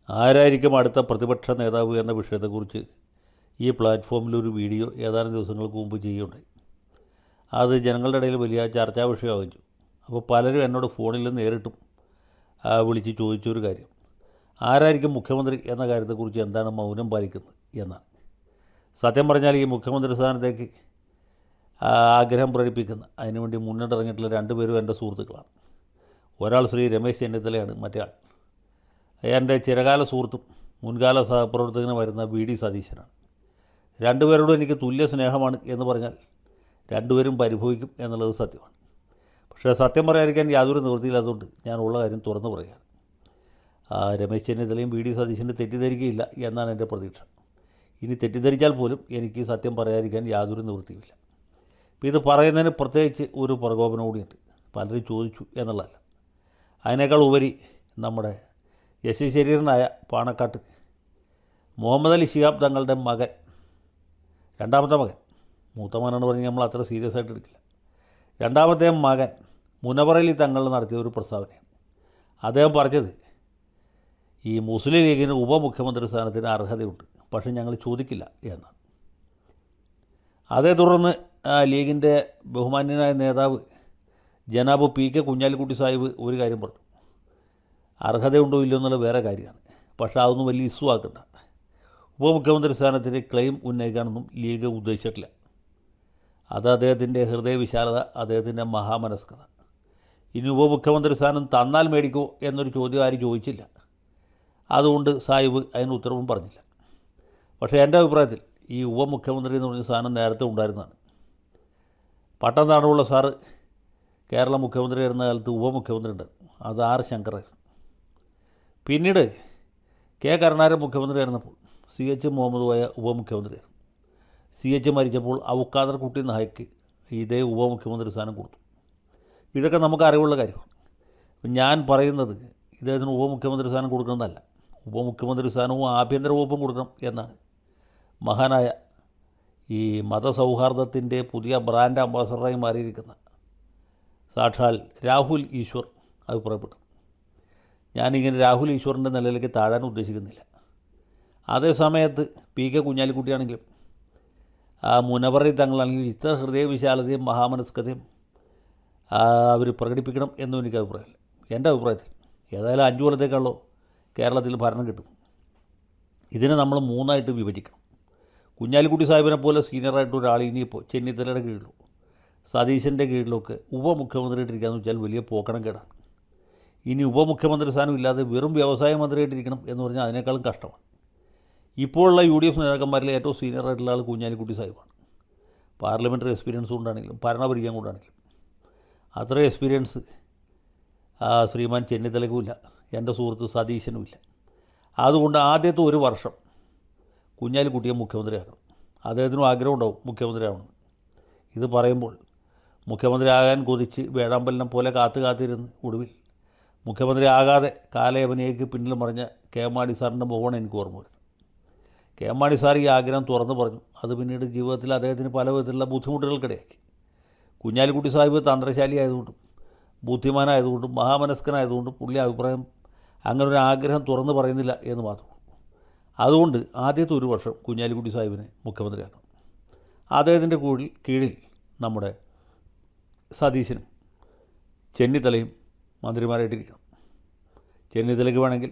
ആരായിരിക്കും അടുത്ത പ്രതിപക്ഷ നേതാവ് എന്ന വിഷയത്തെക്കുറിച്ച് ഈ പ്ലാറ്റ്ഫോമിലൊരു വീഡിയോ ഏതാനും ദിവസങ്ങൾക്ക് മുമ്പ് ചെയ്യുകയുണ്ടായി. അത് ജനങ്ങളുടെ ഇടയിൽ വലിയ ചർച്ചാ വിഷയമാകും. അപ്പോൾ പലരും എന്നോട് ഫോണിൽ നേരിട്ടും വിളിച്ച് ചോദിച്ചൊരു കാര്യം, ആരായിരിക്കും മുഖ്യമന്ത്രി എന്ന കാര്യത്തെക്കുറിച്ച് എന്താണ് മൗനം പാലിക്കുന്നത് എന്നാണ്. സത്യം പറഞ്ഞാൽ ഈ മുഖ്യമന്ത്രി സ്ഥാനത്തേക്ക് ആഗ്രഹം പ്രകടിപ്പിക്കുന്ന അതിനുവേണ്ടി മുന്നിട്ടിറങ്ങിയിട്ടുള്ള രണ്ടുപേരും എൻ്റെ സുഹൃത്തുക്കളാണ്. ഒരാൾ ശ്രീ രമേശ് ചെന്നിത്തലയാണ്, മറ്റേ ആൾ എൻ്റെ ചിരകാല സുഹൃത്തും മുൻകാല സഹപ്രവർത്തകനുമായിരുന്ന വി.ഡി. സതീശനാണ്. രണ്ടുപേരോടും എനിക്ക് തുല്യ സ്നേഹമാണ് എന്ന് പറഞ്ഞാൽ രണ്ടുപേരും പരിഭവിക്കും എന്നുള്ളത് സത്യമാണ്. പക്ഷേ സത്യം പറയാതിരിക്കാൻ യാതൊരു നിവൃത്തിയില്ലാത്തതുകൊണ്ട് ഞാൻ ഉള്ള കാര്യം തുറന്നു പറയുകയാണ്. രമേശ് ചെന്നിത്തലയും വി.ഡി. സതീശനെ തെറ്റിദ്ധരിക്കുകയില്ല എന്നാണ് എൻ്റെ പ്രതീക്ഷ. ഇനി തെറ്റിദ്ധരിച്ചാൽ പോലും എനിക്ക് സത്യം പറയാതിരിക്കാൻ യാതൊരു നിവൃത്തിയുമില്ല. ഇപ്പോൾ ഇത് പറയുന്നതിന് പ്രത്യേകിച്ച് ഒരു പ്രകോപനം കൂടിയുണ്ട്. പലരും ചോദിച്ചു എന്നുള്ളതല്ല, അതിനേക്കാൾ ഉപരി നമ്മുടെ യശശരീരനായ പാണക്കാട്ട് മുഹമ്മദ് അലി ശിഹാബ് തങ്ങളുടെ മകൻ, രണ്ടാമത്തെ മകൻ, മൂത്ത മകനാണ് പറഞ്ഞ് നമ്മൾ അത്ര സീരിയസ് ആയിട്ട് എടുക്കില്ല, രണ്ടാമത്തെ മകൻ മുനവർ അലി തങ്ങൾ നടത്തിയ ഒരു പ്രസ്താവനയാണ്. അദ്ദേഹം പറഞ്ഞത് ഈ മുസ്ലിം ലീഗിന് ഉപമുഖ്യമന്ത്രി സ്ഥാനത്തിന് അർഹതയുണ്ട്, പക്ഷേ ഞങ്ങൾ ചോദിക്കില്ല എന്നാണ്. അതേ തുടർന്ന് ലീഗിൻ്റെ ബഹുമാന്യനായ നേതാവ് ജനാബ് പി കെ കുഞ്ഞാലിക്കുട്ടി സാഹിബ് ഒരു കാര്യം പറഞ്ഞു, അർഹതയുണ്ടോ ഇല്ലയോ എന്നുള്ള വേറെ കാര്യമാണ്, പക്ഷേ അതൊന്നും വലിയ ഇഷ്യൂ ആക്കണ്ട, ഉപമുഖ്യമന്ത്രി സ്ഥാനത്തിന് ക്ലെയിം ഉന്നയിക്കാനൊന്നും ലീഗ് ഉദ്ദേശിച്ചിട്ടില്ല. അത് അദ്ദേഹത്തിൻ്റെ ഹൃദയവിശാലത, അദ്ദേഹത്തിൻ്റെ മഹാമനസ്കത. ഇനി ഉപമുഖ്യമന്ത്രി സ്ഥാനം തന്നാൽ മേടിക്കോ എന്നൊരു ചോദ്യം ആരും ചോദിച്ചില്ല. അതുകൊണ്ട് സാഹിബ് അതിന് ഉത്തരവും പറഞ്ഞില്ല. പക്ഷേ എൻ്റെ അഭിപ്രായത്തിൽ ഈ ഉപമുഖ്യമന്ത്രി എന്ന് പറഞ്ഞ സ്ഥാനം നേരത്തെ ഉണ്ടായിരുന്നതാണ്. പട്ടം നാടുള്ള സാറ് കേരള മുഖ്യമന്ത്രി ആയിരുന്ന കാലത്ത് ഉപമുഖ്യമന്ത്രി ഉണ്ടായിരുന്നു, അത് ആർ ശങ്കറായിരുന്നു. പിന്നീട് കെ കരുണാകരൻ മുഖ്യമന്ത്രി ആയിരുന്നപ്പോൾ സി എച്ച് മുഹമ്മദ് കോയ ഉപമുഖ്യമന്ത്രിയായിരുന്നു. സി എച്ച് മരിച്ചപ്പോൾ ഔക്കാദർ കുട്ടി നായിക്ക് ഇതേ ഉപമുഖ്യമന്ത്രി സ്ഥാനം കൊടുത്തു. ഇതൊക്കെ നമുക്ക് അറിവുള്ള കാര്യമാണ്. ഞാൻ പറയുന്നത് ഇദ്ദേഹത്തിന് ഉപമുഖ്യമന്ത്രി സ്ഥാനം കൊടുക്കണമെന്നല്ല, ഉപമുഖ്യമന്ത്രി സ്ഥാനവും ആഭ്യന്തര വകുപ്പും കൊടുക്കണം എന്നാണ് മഹാനായ ഈ മതസൗഹാർദ്ദത്തിൻ്റെ പുതിയ ബ്രാൻഡ് അംബാസഡറായി മാറിയിരിക്കുന്ന സാക്ഷാൽ രാഹുൽ ഈശ്വർ അഭിപ്രായപ്പെട്ടു. ഞാനിങ്ങനെ രാഹുൽ ഈശ്വറിൻ്റെ നിലയിലേക്ക് താഴാൻ ഉദ്ദേശിക്കുന്നില്ല. അതേ സമയത്ത് പി കെ കുഞ്ഞാലിക്കുട്ടിയാണെങ്കിലും മുനവർ അലി തങ്ങളാണെങ്കിലും ഇത്ര ഹൃദയവിശാലതയും മഹാമനസ്കതയും അവർ പ്രകടിപ്പിക്കണം എന്നും എനിക്ക് അഭിപ്രായമില്ല. എൻ്റെ അഭിപ്രായത്തിൽ ഏതായാലും 5 കൊല്ലത്തേക്കാണല്ലോ കേരളത്തിൽ ഭരണം കിട്ടുന്നു. ഇതിനെ നമ്മൾ 3ആയിട്ട് വിഭജിക്കണം. കുഞ്ഞാലിക്കുട്ടി സാഹിബിനെ പോലെ സീനിയറായിട്ട് ഒരാൾ ഇനിയിപ്പോൾ ചെന്നിത്തലയുടെ കീഴിലോ സതീശൻ്റെ കീഴിലൊക്കെ ഉപമുഖ്യമന്ത്രിയായിട്ടിരിക്കുകയെന്ന് വെച്ചാൽ വലിയ പോക്കണം കേടാണ്. ഇനി ഉപമുഖ്യമന്ത്രി സ്ഥാനം ഇല്ലാതെ വെറും വ്യവസായ മന്ത്രിയായിട്ടിരിക്കണം എന്ന് പറഞ്ഞാൽ അതിനേക്കാളും കഷ്ടമാണ്. ഇപ്പോഴുള്ള UDF നേതാക്കന്മാരിലെ ഏറ്റവും സീനിയറായിട്ടുള്ള ആൾ കുഞ്ഞാലിക്കുട്ടി സാഹിബാണ്. പാർലമെൻ്ററി എക്സ്പീരിയൻസ് കൊണ്ടാണെങ്കിലും ഭരണപരിചയം കൊണ്ടാണെങ്കിലും അത്ര എക്സ്പീരിയൻസ് ശ്രീമാൻ ചെന്നിത്തലയ്ക്കുമില്ല, എൻ്റെ സുഹൃത്ത് സതീശനുമില്ല. അതുകൊണ്ട് ആദ്യത്തെ ഒരു വർഷം കുഞ്ഞാലിക്കുട്ടിയെ മുഖ്യമന്ത്രിയാക്കണം. അദ്ദേഹത്തിനും ആഗ്രഹം ഉണ്ടാവും മുഖ്യമന്ത്രിയാവണമെന്ന്. ഇത് പറയുമ്പോൾ മുഖ്യമന്ത്രി ആകാൻ കൊതിച്ച് വേഴാമ്പലിനെ പോലെ കാത്തിരുന്ന് ഒടുവിൽ മുഖ്യമന്ത്രി ആകാതെ കാലയവനിയേക്ക് പിന്നിൽ മറിഞ്ഞ കെ എം മാണി സാറിൻ്റെ മുഖമാണ് എനിക്ക് ഓർമ്മ വരുന്നത്. കെ എം മാണി സാർ ഈ ആഗ്രഹം തുറന്നു പറഞ്ഞു. അത് പിന്നീട് ജീവിതത്തിൽ അദ്ദേഹത്തിന് പല വിധത്തിലുള്ള ബുദ്ധിമുട്ടുകൾക്കിടയാക്കി. കുഞ്ഞാലിക്കുട്ടി സാഹിബ് തന്ത്രശാലി ആയതുകൊണ്ടും ബുദ്ധിമാനായതുകൊണ്ടും മഹാമനസ്കനായതുകൊണ്ടും പുള്ളി അഭിപ്രായം അങ്ങനെ ഒരു ആഗ്രഹം തുറന്നു പറയുന്നില്ല എന്ന് മാത്രം. അതുകൊണ്ട് ആദ്യത്തെ ഒരു വർഷം കുഞ്ഞാലിക്കുട്ടി സാഹിബിനെ മുഖ്യമന്ത്രിയാക്കണം. അദ്ദേഹത്തിൻ്റെ കീഴിൽ നമ്മുടെ സതീശനും ചെന്നിത്തലയും മന്ത്രിമാരായിട്ടിരിക്കണം. ചെന്നിത്തലയ്ക്ക് വേണമെങ്കിൽ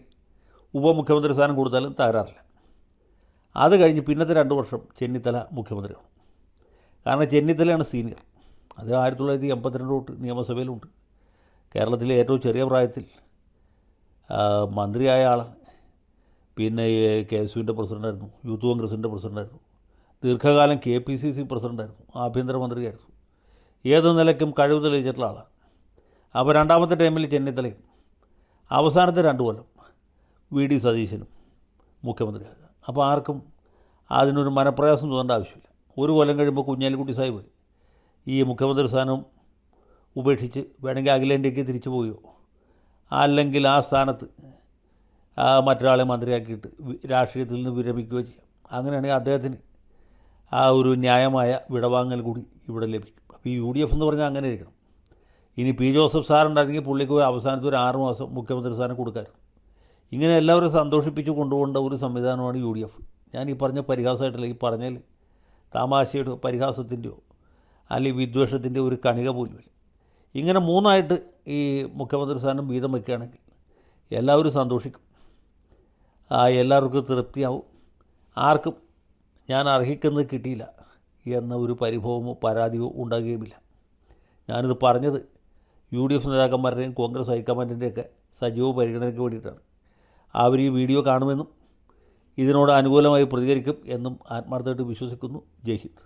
ഉപമുഖ്യമന്ത്രി സ്ഥാനം കൊടുത്താലും തകരാറില്ല. അത് കഴിഞ്ഞ് പിന്നത്തെ 2 വർഷം ചെന്നിത്തല മുഖ്യമന്ത്രിയാണ്. കാരണം ചെന്നിത്തലയാണ് സീനിയർ. അത് 1982 തൊട്ട് നിയമസഭയിലുണ്ട്. കേരളത്തിലെ ഏറ്റവും ചെറിയ പ്രായത്തിൽ മന്ത്രിയായ ആളാണ്. പിന്നെ KSUവിൻ്റെ പ്രസിഡൻ്റായിരുന്നു, യൂത്ത് കോൺഗ്രസിൻ്റെ പ്രസിഡൻ്റായിരുന്നു, ദീർഘകാലം KPCC പ്രസിഡൻ്റായിരുന്നു, ആഭ്യന്തരമന്ത്രിയായിരുന്നു. ഏത് നിലയ്ക്കും കഴിവ് തെളിയിച്ചിട്ടുള്ള ആളാണ്. അപ്പോൾ രണ്ടാമത്തെ ടൈമിൽ ചെന്നിത്തലയും അവസാനത്തെ 2 കൊല്ലം വി.ഡി. സതീശനും മുഖ്യമന്ത്രിയാകുക. അപ്പോൾ ആർക്കും അതിനൊരു മനപ്രയാസം തോന്നേണ്ട ആവശ്യമില്ല. ഒരു കൊല്ലം കഴിയുമ്പോൾ കുഞ്ഞാലിക്കുട്ടി സാഹിബ് ഈ മുഖ്യമന്ത്രി സ്ഥാനം ഉപേക്ഷിച്ച് വേണമെങ്കിൽ അഖിലേന്ത്യക്ക് തിരിച്ചു പോവുകയോ അല്ലെങ്കിൽ ആ സ്ഥാനത്ത് മറ്റൊരാളെ മന്ത്രിയാക്കിയിട്ട് രാഷ്ട്രീയത്തിൽ നിന്ന് വിരമിക്കുകയോ ചെയ്യാം. അങ്ങനെയാണെങ്കിൽ അദ്ദേഹത്തിന് ആ ഒരു ന്യായമായ വിടവാങ്ങൽ കൂടി ഇവിടെ ലഭിക്കും. അപ്പോൾ ഈ UDF എന്ന് പറഞ്ഞാൽ അങ്ങനെ ഇരിക്കണം. ഇനി പി ജോസഫ് സാറുണ്ടായിരുന്നെങ്കിൽ പുള്ളിക്ക് അവസാനത്തെ ഒരു 6 മാസം മുഖ്യമന്ത്രി സ്ഥാനം കൊടുക്കാമായിരുന്നു. ഇങ്ങനെ എല്ലാവരും സന്തോഷിപ്പിച്ച് കൊണ്ടുപോകേണ്ട ഒരു സംവിധാനമാണ് UDF. ഞാൻ ഈ പറഞ്ഞ പരിഹാസമായിട്ടല്ല, ഈ പറഞ്ഞാൽ തമാശയുടെയോ പരിഹാസത്തിൻ്റെയോ അല്ലെങ്കിൽ വിദ്വേഷത്തിൻ്റെ ഒരു കണിക പോലുമില്ല. ഇങ്ങനെ മൂന്നായിട്ട് ഈ മുഖ്യമന്ത്രി സ്ഥാനം വീതം വയ്ക്കുകയാണെങ്കിൽ എല്ലാവരും സന്തോഷിക്കും, എല്ലാവർക്കും തൃപ്തിയാവും. ആർക്കും ഞാൻ അർഹിക്കുന്നത് കിട്ടിയില്ല എന്ന ഒരു പരിഭവമോ പരാതിയോ ഉണ്ടാകുകയുമില്ല. ഞാനിത് പറഞ്ഞത് UDF നേതാക്കന്മാരുടെയും കോൺഗ്രസ് ഹൈക്കമാൻഡിൻ്റെയൊക്കെ സജീവ പരിഗണനയ്ക്ക് വേണ്ടിയിട്ടാണ്. അവർ ഈ വീഡിയോ കാണുമെന്നും ഇതിനോട് അനുകൂലമായി പ്രതികരിക്കും എന്നും ആത്മാർത്ഥമായിട്ട് വിശ്വസിക്കുന്നു. ജയ് ഹിന്ദ്.